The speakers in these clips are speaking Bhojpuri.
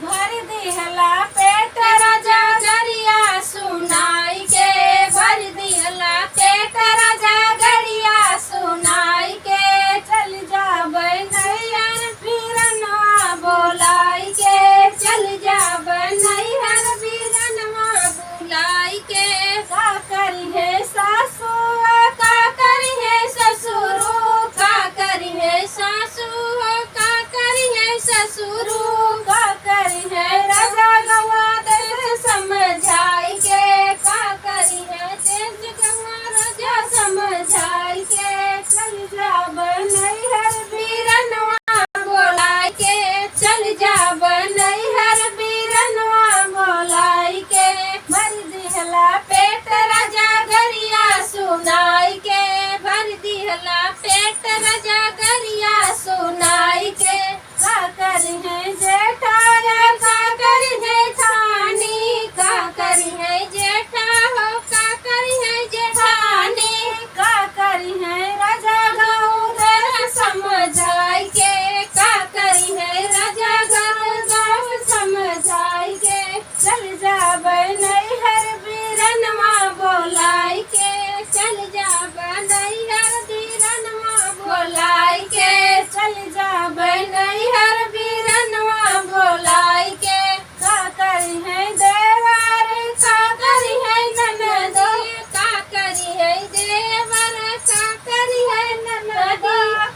भर दिहला पेट राजा गरिया सुनाई के, भर दिहला पेट राजा गरिया सुनाई के। चल जाबै नैहर वीरनवा बोलाई के, चल जाबै नैहर वीरनवा बोलाई के। का करी है सासू का करी है ससुर, का करी है सासू का करी है ससुर, का करी है राजा गवा देश समझाई के, का करी है देश गवा राजा समझाई के। चल जाबै नैहर वीरनवा बोलाई के, चल जाबै नैहर वीरनवा बोलाई के। भर दिहला पेट राजा गरिया सुनाई के, भर दिहला पेट राजा गरिया सुनाई के। का करी है जेठाया का करी है ठानी, का करी है जेठा हो का करी है जेठानी, का करी है राजा गाँव देश समझाई के, का करी है राजा गाँव समझाई के। चल जाबै नैहर वीरनवा बोलाई के, चल जाबै नैहर वीरनवा बोलाई के, चल जाबै नैहर वीरनवा बोलाई के। का करी है देवर का करी है ननद, का करी है देवर का करी है ननद,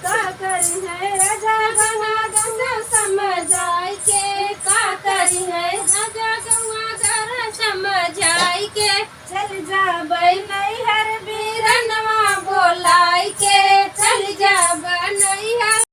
का करी है राजा गवा गंगा समझाई के, का करी है राजा गवा गंगा समझाई के। चल जाबै नैहर वीरनवा बोलाई के, चल जाबै नैहर